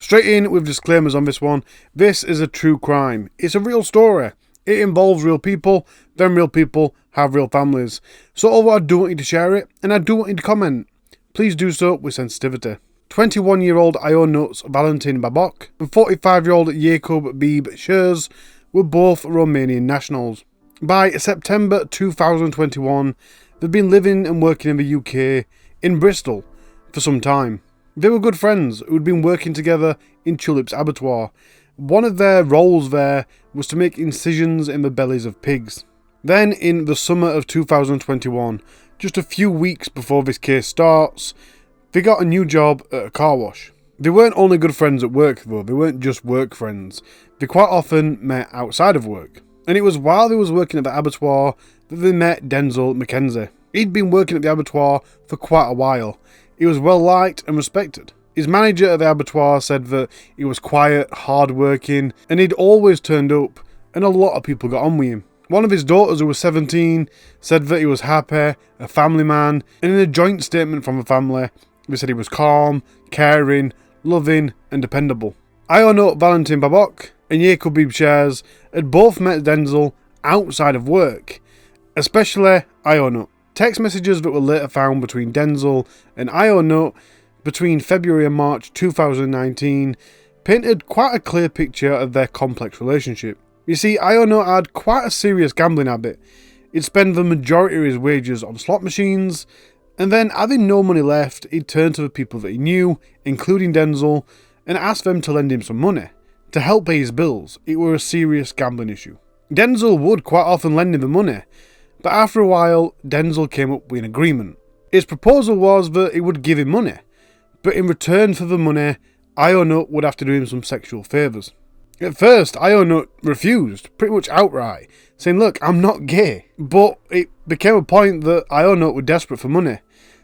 Straight in with disclaimers on this one. This is a true crime. It's a real story. It involves real people. Them real people have real families. So although I do want you to share it, and I do want you to comment, please do so with sensitivity. 21-year-old Ionut-valentin Boboc and 45-year-old Iacob-Bebe Chers were both Romanian nationals. By September 2021, they'd been living and working in the UK, in Bristol, for some time. They were good friends who'd been working together in Tulip's abattoir. One of their roles there was to make incisions in the bellies of pigs. Then, in the summer of 2021, just a few weeks before this case starts, they got a new job at a car wash. They weren't only good friends at work though, they weren't just work friends. They quite often met outside of work. And it was while they was working at the abattoir that they met Denzel Mackenzie. He'd been working at the abattoir for quite a while. He was well liked and respected. His manager at the abattoir said that he was quiet, hard working, and he'd always turned up, and a lot of people got on with him. One of his daughters, who was 17, said that he was happy, a family man, and in a joint statement from the family, they said he was calm, caring, loving, and dependable. Ionut-valentin Boboc and Iacob-Bebe Chers had both met Denzel outside of work, especially Ionut. Text messages that were later found between Denzel and Ionut between February and March 2019 painted quite a clear picture of their complex relationship. You see, Ionut had quite a serious gambling habit. He'd spend the majority of his wages on slot machines, and then, having no money left, he'd turn to the people that he knew, including Denzel, and ask them to lend him some money to help pay his bills. It were a serious gambling issue. Denzel would quite often lend him the money, but after a while, Denzel came up with an agreement. His proposal was that he would give him money, but in return for the money, Ionut would have to do him some sexual favours. At first, Ionut refused, pretty much outright, saying, "Look, I'm not gay." But it became a point that Ionut was desperate for money.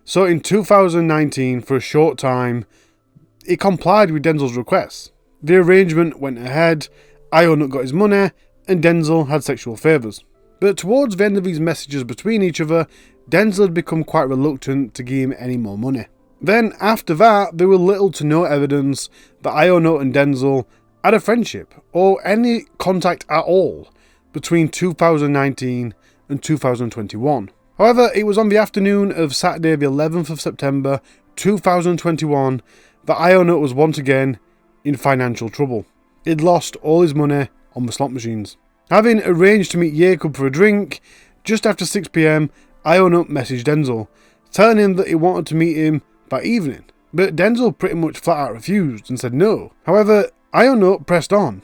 So in 2019, for a short time, he complied with Denzel's requests. The arrangement went ahead, Ionut got his money, and Denzel had sexual favours. But towards the end of these messages between each other, Denzel had become quite reluctant to give him any more money. Then, after that, there was little to no evidence that Ionut and Denzel had a friendship, or any contact at all, between 2019 and 2021. However, it was on the afternoon of Saturday the 11th of September 2021 that Ionut was once again in financial trouble. He'd lost all his money on the slot machines. Having arranged to meet Iacob for a drink, just after 6 PM, Ionut messaged Denzel, telling him that he wanted to meet him that evening. But Denzel pretty much flat out refused and said no. However, Ionut pressed on.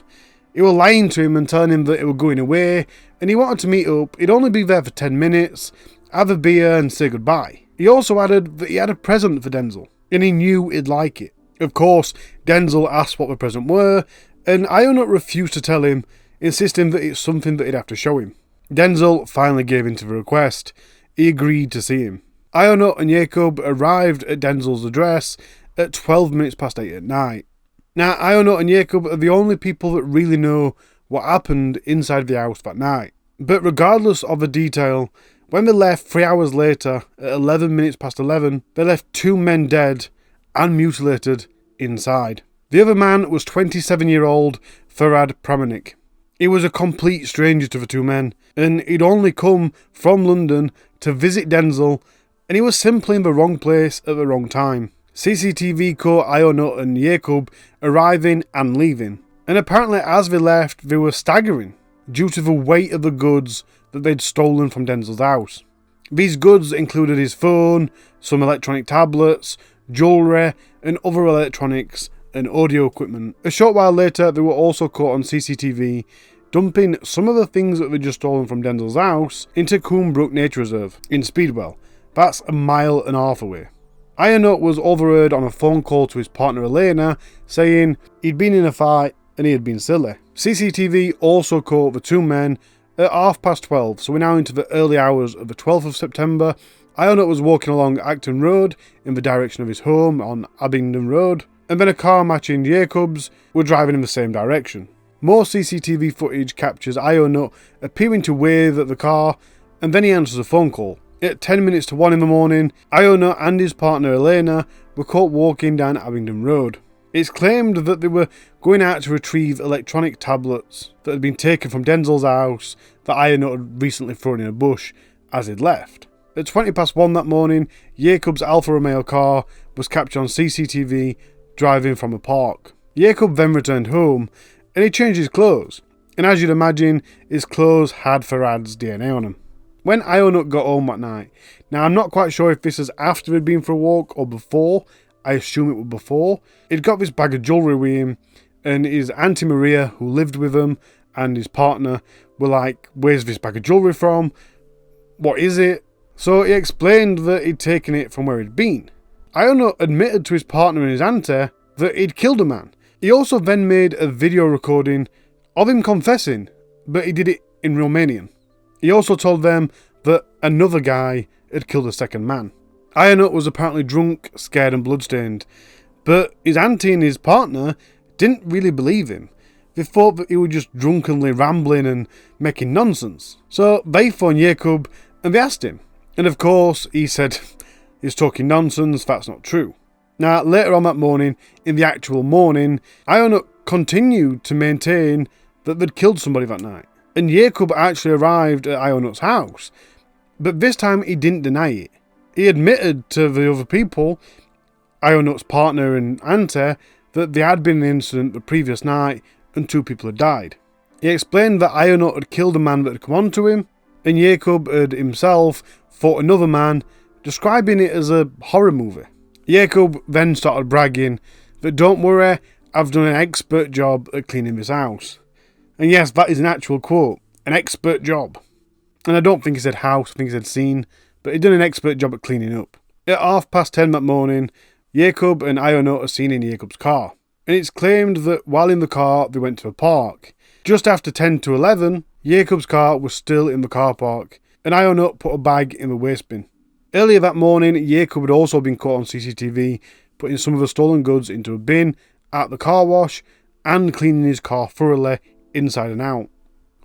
He was lying to him and telling him that he was going away, and he wanted to meet up. He'd only be there for 10 minutes, have a beer and say goodbye. He also added that he had a present for Denzel, and he knew he'd like it. Of course, Denzel asked what the present were, and Ionut refused to tell him, insisting that it's something that he'd have to show him. Denzel finally gave in to the request. He agreed to see him. Ionut and Iacob arrived at Denzel's address at 12 minutes past 8 at night. Now, Ionut and Iacob are the only people that really know what happened inside the house that night. But regardless of the detail, when they left 3 hours later, at 11 minutes past 11, they left 2 men dead and mutilated inside. The other man was 27-year-old Farad Pramanik. He was a complete stranger to the 2 men, and he'd only come from London to visit Denzel, and he was simply in the wrong place at the wrong time. CCTV caught Ionut and Iacob arriving and leaving, and apparently as they left, they were staggering due to the weight of the goods that they'd stolen from Denzel's house. These goods included his phone, some electronic tablets, jewellery, and other electronics and audio equipment. A short while later, they were also caught on CCTV dumping some of the things that they'd just stolen from Denzel's house into Coombe Brook Nature Reserve in Speedwell. That's a mile and a half away. Ionut was overheard on a phone call to his partner Elena, saying he'd been in a fight and he had been silly. CCTV also caught the 2 men at 12:30, so we're now into the early hours of the 12th of September. Ionut was walking along Acton Road in the direction of his home on Abingdon Road, and then a car matching Jacob's were driving in the same direction. More CCTV footage captures Ionut appearing to wave at the car, and then he answers a phone call. At 10 minutes to 1 in the morning, Ionut and his partner Elena were caught walking down Abingdon Road. It's claimed that they were going out to retrieve electronic tablets that had been taken from Denzel's house that Ionut had recently thrown in a bush as he'd left. At 1:20 that morning, Jacob's Alfa Romeo car was captured on CCTV driving from a park. Iacob then returned home and he changed his clothes, and as you'd imagine, his clothes had Farad's DNA on them. When Ionut got home that night, now I'm not quite sure if this is after he'd been for a walk or before, I assume it was before, he'd got this bag of jewellery with him, and his Auntie Maria, who lived with him, and his partner were like, "Where's this bag of jewellery from? What is it?" So he explained that he'd taken it from where he'd been. Ionut admitted to his partner and his auntie that he'd killed a man. He also then made a video recording of him confessing, but he did it in Romanian. He also told them that another guy had killed a second man. Ionut was apparently drunk, scared and bloodstained, but his auntie and his partner didn't really believe him. They thought that he was just drunkenly rambling and making nonsense. So they phoned Iacob and they asked him. And of course, he said, "He's talking nonsense, that's not true." Now, later on that morning, in the actual morning, Ionut continued to maintain that they'd killed somebody that night. And Iacob actually arrived at Ionut's house, but this time he didn't deny it. He admitted to the other people, Ionut's partner and auntie, that there had been an incident the previous night and 2 people had died. He explained that Ionut had killed a man that had come on to him, and Iacob had himself fought another man, describing it as a horror movie. Iacob then started bragging that, "Don't worry, I've done an expert job at cleaning this house." And yes, that is an actual quote, an expert job. And I don't think he said house, I think he said scene, but he'd done an expert job at cleaning up. At 10:30 that morning, Iacob and Ionut are seen in Iacob's car. And it's claimed that while in the car, they went to a park. Just after 10 to 11, Iacob's car was still in the car park, and Ionut put a bag in the waste bin. Earlier that morning, Iacob had also been caught on CCTV, putting some of the stolen goods into a bin at the car wash and cleaning his car thoroughly inside and out.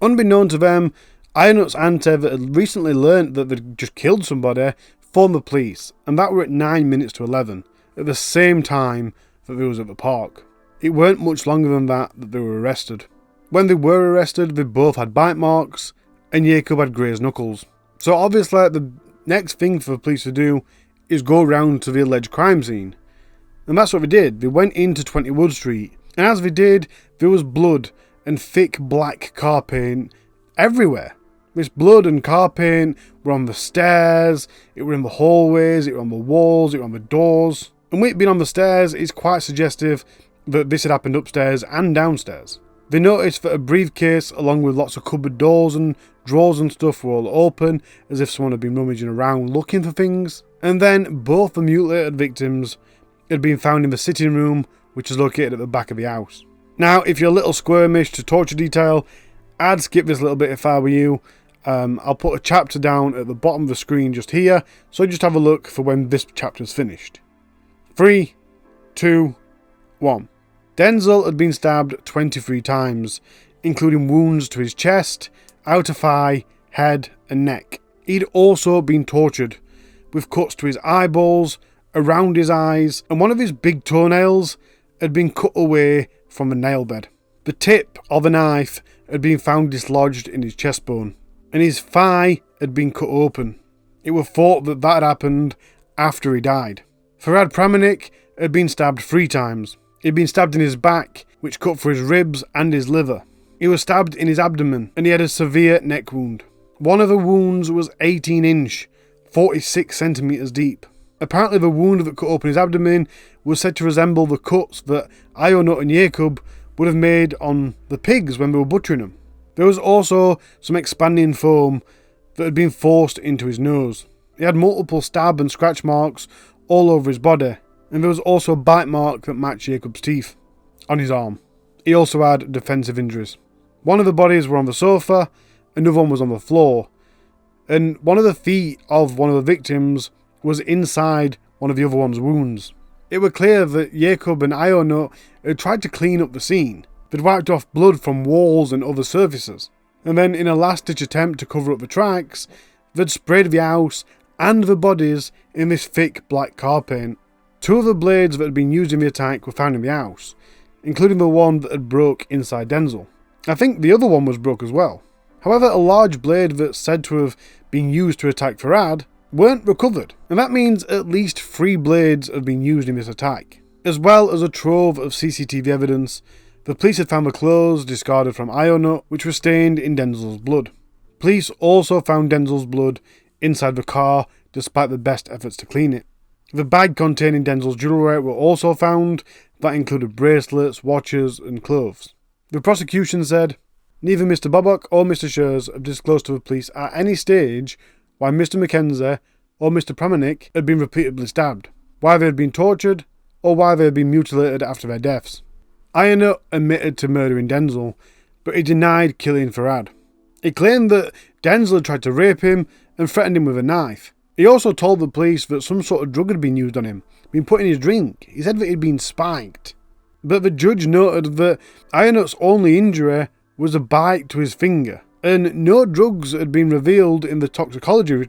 Unbeknown to them, Ionut's auntie that had recently learnt that they'd just killed somebody phoned the police, and that were at 9 minutes to 11, at the same time that they was at the park. It weren't much longer than that they were arrested. When they were arrested, they both had bite marks, and Iacob had grazed knuckles. So obviously the next thing for the police to do is go round to the alleged crime scene. And that's what they did. They went into 20 Wood Street, and as they did, there was blood and thick black car paint everywhere. This blood and car paint were on the stairs, it were in the hallways, it were on the walls, it were on the doors. And with it being on the stairs, it's quite suggestive that this had happened upstairs and downstairs. They noticed that a briefcase, along with lots of cupboard doors and drawers and stuff, were all open, as if someone had been rummaging around looking for things. And then both the mutilated victims had been found in the sitting room, which is located at the back of the house. Now, if you're a little squirmish to torture detail, I'd skip this little bit if I were you. I'll put a chapter down at the bottom of the screen just here, so just have a look for when this chapter's finished. 3, 2, 1. Denzel had been stabbed 23 times, including wounds to his chest, outer thigh, head and neck. He'd also been tortured, with cuts to his eyeballs, around his eyes, and one of his big toenails had been cut away from the nail bed. The tip of a knife had been found dislodged in his chest bone, and his thigh had been cut open. It was thought that that had happened after he died. Farad Pramanik had been stabbed 3 times. He'd been stabbed in his back, which cut through his ribs and his liver. He was stabbed in his abdomen, and he had a severe neck wound. One of the wounds was 18 inch, 46 centimetres deep. Apparently the wound that cut open his abdomen was said to resemble the cuts that Ionut and Iacob would have made on the pigs when they were butchering them. There was also some expanding foam that had been forced into his nose. He had multiple stab and scratch marks all over his body, and there was also a bite mark that matched Iacob's teeth on his arm. He also had defensive injuries. One of the bodies were on the sofa, another one was on the floor, and one of the feet of one of the victims was inside one of the other one's wounds. It was clear that Iacob and Ionut had tried to clean up the scene. They'd wiped off blood from walls and other surfaces, and then in a last-ditch attempt to cover up the tracks, they'd sprayed the house and the bodies in this thick black car paint. 2 of the blades that had been used in the attack were found in the house, including the one that had broke inside Denzel. I think the other one was broke as well. However, a large blade that's said to have been used to attack Farhad weren't recovered, and that means at least 3 blades have been used in this attack. As well as a trove of CCTV evidence, the police had found the clothes discarded from Ionut, which were stained in Denzel's blood. Police also found Denzel's blood inside the car, despite the best efforts to clean it. The bag containing Denzel's jewellery were also found, that included bracelets, watches and clothes. The prosecution said, neither Mr. Boboc or Mr. Chers have disclosed to the police at any stage why Mr. Mackenzie or Mr. Pramanik had been repeatedly stabbed, why they had been tortured, or why they had been mutilated after their deaths. Ionut admitted to murdering Denzel, but he denied killing Farhad. He claimed that Denzel had tried to rape him and threatened him with a knife. He also told the police that some sort of drug had been used on him, been put in his drink. He said that he'd been spiked. But the judge noted that Ionut's only injury was a bite to his finger, and no drugs had been revealed in the toxicology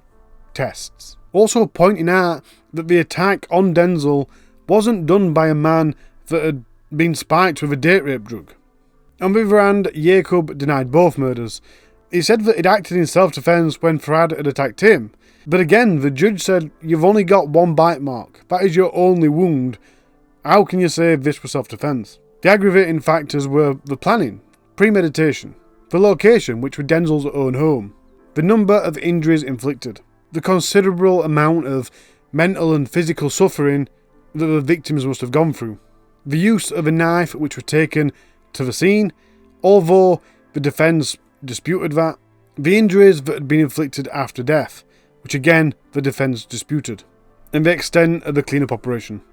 tests. Also pointing out that the attack on Denzel wasn't done by a man that had been spiked with a date rape drug. On the other hand, Iacob denied both murders. He said that he'd acted in self-defence when Farhad had attacked him. But again, the judge said, you've only got 1 bite mark. That is your only wound. How can you say this was self-defence? The aggravating factors were the planning, premeditation, the location, which was Denzel's own home, the number of injuries inflicted, the considerable amount of mental and physical suffering that the victims must have gone through, the use of a knife which was taken to the scene, although the defence disputed that, the injuries that had been inflicted after death, which again the defence disputed, and the extent of the clean-up operation.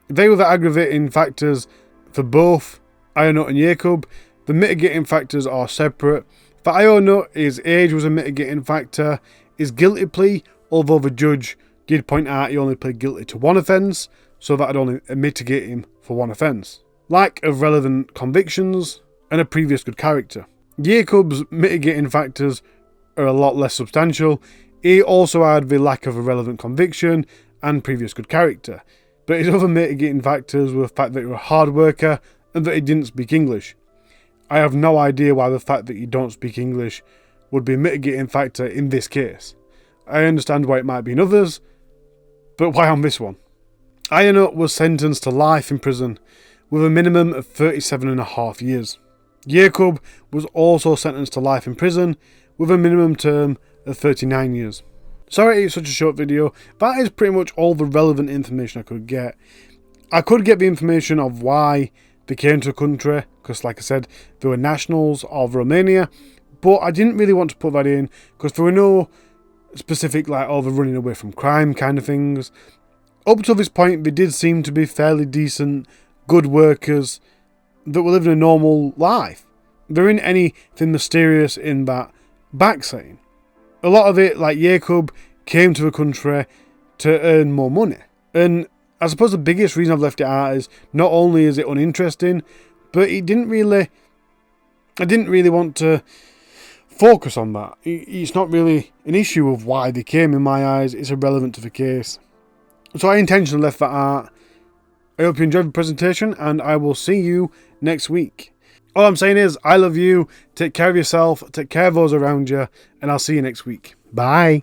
They were the aggravating factors for both Ionut and Iacob. The mitigating factors are separate. For Ionut, his age was a mitigating factor. His guilty plea, although the judge did point out he only pled guilty to 1 offence, so that would only mitigate him for 1 offence. Lack of relevant convictions and a previous good character. Iacob's mitigating factors are a lot less substantial. He also had the lack of a relevant conviction and previous good character. But his other mitigating factors were the fact that he was a hard worker and that he didn't speak English. I have no idea why the fact that you don't speak English would be a mitigating factor in this case. I understand why it might be in others, but why on this one? Ionut was sentenced to life in prison with a minimum of 37.5 years. Iacob was also sentenced to life in prison with a minimum term of 39 years. Sorry it's such a short video. That is pretty much all the relevant information I could get. I could get the information of why they came to the country, because like I said, they were nationals of Romania, but I didn't really want to put that in, because there were no specific, like, they're running away from crime kind of things. Up to this point, they did seem to be fairly decent, good workers that were living a normal life. There isn't anything mysterious in that back saying. A lot of it, like Iacob, came to the country to earn more money. And I suppose the biggest reason I've left it out is not only is it uninteresting, but I didn't really want to focus on that. It's not really an issue of why they came in my eyes. It's irrelevant to the case. So I intentionally left that out. I hope you enjoyed the presentation, and I will see you next week. All I'm saying is, I love you, take care of yourself, take care of those around you, and I'll see you next week. Bye.